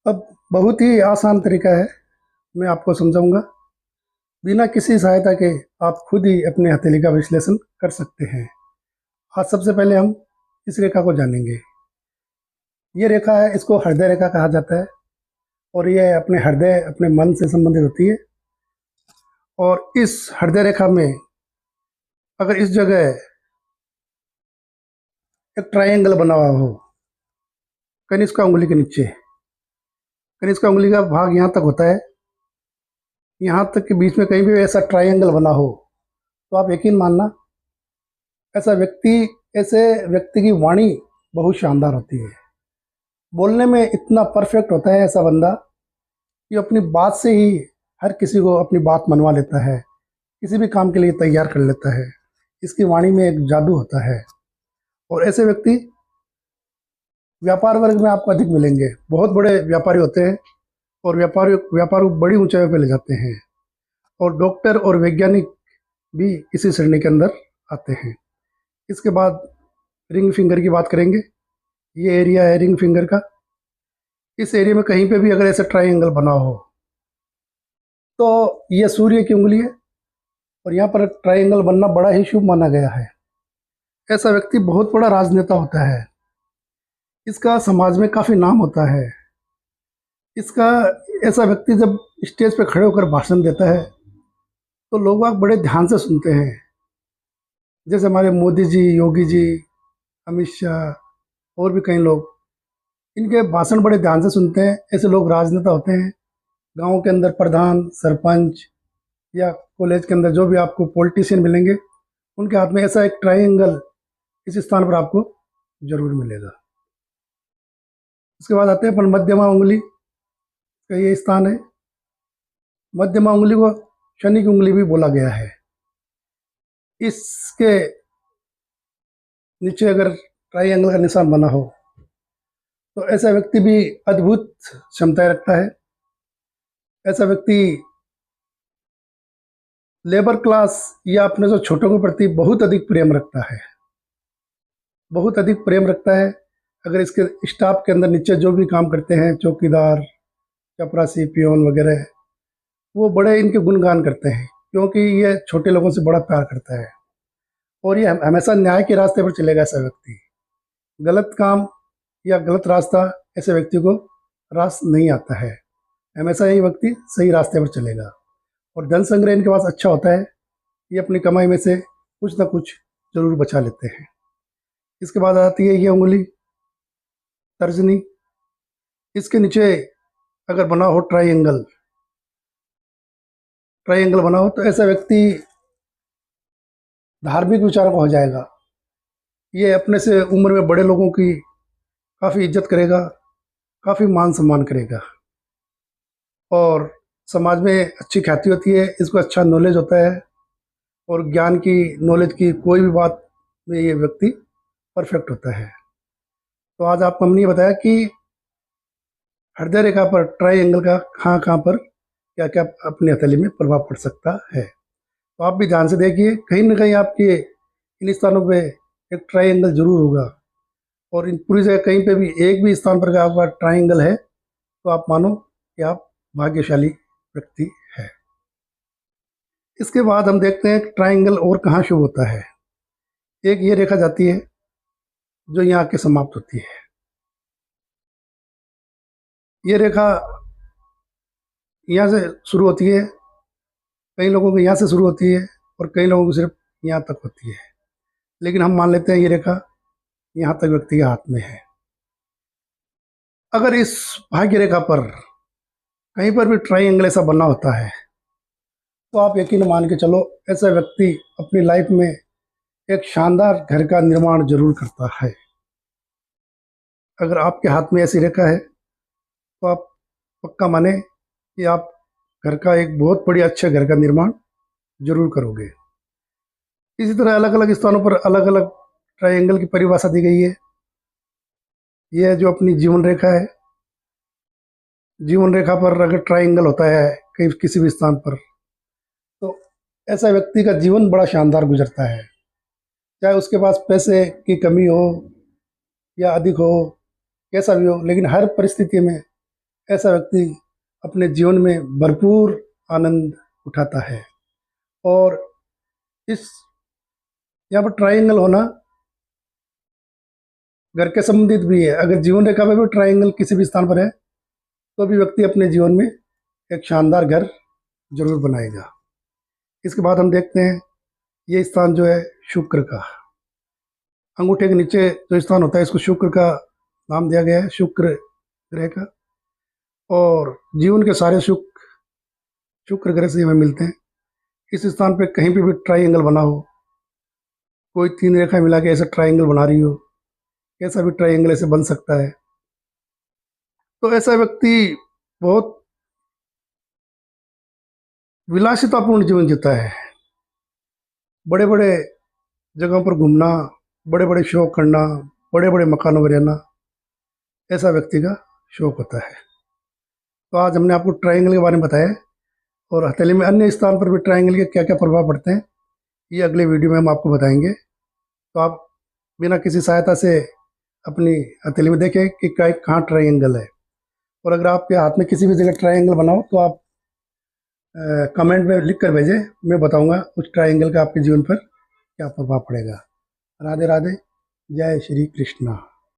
अब बहुत ही आसान तरीका है, मैं आपको समझाऊंगा। बिना किसी सहायता के आप खुद ही अपने हथेली का विश्लेषण कर सकते हैं। आज सबसे पहले हम इस रेखा को जानेंगे। ये रेखा है, इसको हृदय रेखा कहा जाता है और ये अपने हृदय, अपने मन से संबंधित होती है। और इस हृदय रेखा में अगर इस जगह एक ट्रायंगल बना हुआ हो, कनिष्का उंगली के नीचे, कनिष्का उंगली का भाग यहाँ तक होता है, यहाँ तक के बीच में कहीं भी ऐसा ट्रायंगल बना हो, तो आप यकीन मानना, ऐसा व्यक्ति ऐसे व्यक्ति की वाणी बहुत शानदार होती है। बोलने में इतना परफेक्ट होता है ऐसा बंदा कि अपनी बात से ही हर किसी को अपनी बात मनवा लेता है, किसी भी काम के लिए तैयार कर लेता है। इसकी वाणी में एक जादू होता है और ऐसे व्यक्ति व्यापार वर्ग में आपको अधिक मिलेंगे। बहुत बड़े व्यापारी होते हैं और व्यापार को बड़ी ऊंचाइयों पर ले जाते हैं। और डॉक्टर और वैज्ञानिक भी इसी श्रेणी के अंदर आते हैं। इसके बाद रिंग फिंगर की बात करेंगे। ये एरिया है रिंग फिंगर का। इस एरिया में कहीं पे भी अगर ऐसा ट्रायंगल बना हो तो ये सूर्य की उंगली है और यहाँ पर ट्रायंगल बनना बड़ा ही शुभ माना गया है। ऐसा व्यक्ति बहुत बड़ा राजनेता होता है। इसका समाज में काफ़ी नाम होता है। इसका ऐसा व्यक्ति जब स्टेज पे खड़े होकर भाषण देता है तो लोग बाग बड़े ध्यान से सुनते हैं। जैसे हमारे मोदी जी, योगी जी, अमित शाह और भी कई लोग इनके भाषण बड़े ध्यान से सुनते हैं। ऐसे लोग राजनेता होते हैं। गांव के अंदर प्रधान, सरपंच या कॉलेज के अंदर जो भी आपको पॉलिटिशियन मिलेंगे, उनके हाथ में ऐसा एक ट्रायंगल इस स्थान पर आपको जरूर मिलेगा। इसके बाद आते हैं अपन मध्यमा उंगली का ये स्थान है। मध्यमा उंगली को शनि की उंगली भी बोला गया है। इसके नीचे अगर ट्रायंगल का निशान बना हो तो ऐसा व्यक्ति भी अद्भुत क्षमताएं रखता है। ऐसा व्यक्ति लेबर क्लास या अपने जो छोटों के प्रति बहुत अधिक प्रेम रखता है, बहुत अधिक प्रेम रखता है। अगर इसके स्टाफ के अंदर नीचे जो भी काम करते हैं, चौकीदार, चपरासी, पियोन वगैरह, वो बड़े इनके गुणगान करते हैं क्योंकि ये छोटे लोगों से बड़ा प्यार करता है और ये हमेशा न्याय के रास्ते पर चलेगा। ऐसा व्यक्ति गलत काम या गलत रास्ता ऐसे व्यक्ति को रास नहीं आता है। हमेशा ये व्यक्ति सही रास्ते पर चलेगा और धन संग्रह इनके पास अच्छा होता है। ये अपनी कमाई में से कुछ ना कुछ जरूर बचा लेते हैं। इसके बाद आती है ये उंगली तर्जनी। इसके नीचे अगर बना हो ट्रायंगल बना हो तो ऐसा व्यक्ति धार्मिक विचारों का हो जाएगा। ये अपने से उम्र में बड़े लोगों की काफ़ी इज्जत करेगा, काफ़ी मान सम्मान करेगा और समाज में अच्छी ख्याति होती है। इसको अच्छा नॉलेज होता है और ज्ञान की, नॉलेज की कोई भी बात में ये व्यक्ति परफेक्ट होता है। तो आज आपको हमने ये बताया कि हृदय रेखा पर ट्रायंगल का कहाँ कहाँ पर क्या क्या अपनी हथेली में प्रभाव पड़ सकता है। तो आप भी ध्यान से देखिए, कहीं ना कहीं आपके इन स्थानों पे एक ट्रायंगल जरूर होगा और इन पूरी जगह कहीं पे भी एक भी स्थान पर आपका ट्रायंगल है तो आप मानो कि आप भाग्यशाली व्यक्ति है। इसके बाद हम देखते हैं ट्रायंगल और कहाँ शुभ होता है। एक ये रेखा जाती है जो यहाँ के समाप्त होती है। ये रेखा यहाँ से शुरू होती है, कई लोगों को यहाँ से शुरू होती है और कई लोगों को सिर्फ यहाँ तक होती है, लेकिन हम मान लेते हैं ये रेखा यहाँ तक व्यक्ति के हाथ में है। अगर इस भाग्य रेखा पर कहीं पर भी ट्रायंगल ऐसा बना होता है तो आप यकीन मान के चलो, ऐसा व्यक्ति अपनी लाइफ में एक शानदार घर का निर्माण जरूर करता है। अगर आपके हाथ में ऐसी रेखा है तो आप पक्का माने कि आप घर का एक बहुत बड़ी अच्छे घर का निर्माण जरूर करोगे। इसी तरह अलग अलग स्थानों पर अलग अलग ट्रायंगल की परिभाषा दी गई है। यह जो अपनी जीवन रेखा है, जीवन रेखा पर अगर ट्रायंगल होता है कहीं किसी भी स्थान पर तो ऐसा व्यक्ति का जीवन बड़ा शानदार गुजरता है। चाहे उसके पास पैसे की कमी हो या अधिक हो, कैसा भी हो, लेकिन हर परिस्थिति में ऐसा व्यक्ति अपने जीवन में भरपूर आनंद उठाता है। और इस यहाँ पर ट्रायंगल होना घर के संबंधित भी है। अगर जीवन रेखा में भी ट्रायंगल किसी भी स्थान पर है तो भी व्यक्ति अपने जीवन में एक शानदार घर जरूर बनाएगा। इसके बाद हम देखते हैं ये स्थान जो है शुक्र का, अंगूठे के नीचे जो स्थान होता है इसको शुक्र का नाम दिया गया है, शुक्र ग्रह का। और जीवन के सारे सुख शुक्र ग्रह से हमें मिलते हैं। इस स्थान पे कहीं पे भी ट्रायंगल बना हो, कोई 3 रेखा मिला के ऐसा ट्रायंगल बना रही हो, कैसा भी ट्रायंगल ऐसे बन सकता है। तो ऐसा व्यक्ति बहुत विलासितापूर्ण जीवन जीता है। बड़े बड़े जगहों पर घूमना, बड़े बड़े शौक करना, बड़े बड़े मकानों में रहना, ऐसा व्यक्ति का शौक होता है। तो आज हमने आपको ट्रायंगल के बारे में बताया और हथेली में अन्य स्थान पर भी ट्रायंगल के क्या क्या प्रभाव पड़ते हैं ये अगले वीडियो में हम आपको बताएंगे। तो आप बिना किसी सहायता से अपनी हथेली में देखें कि कहाँ ट्रायंगल है। और अगर आपके हाथ में किसी भी जगह ट्रायंगल बनाओ तो आप कमेंट में लिख कर भेजें, मैं बताऊंगा उस ट्रायंगल का आपके जीवन पर क्या प्रभाव पड़ेगा। राधे राधे, जय श्री कृष्णा।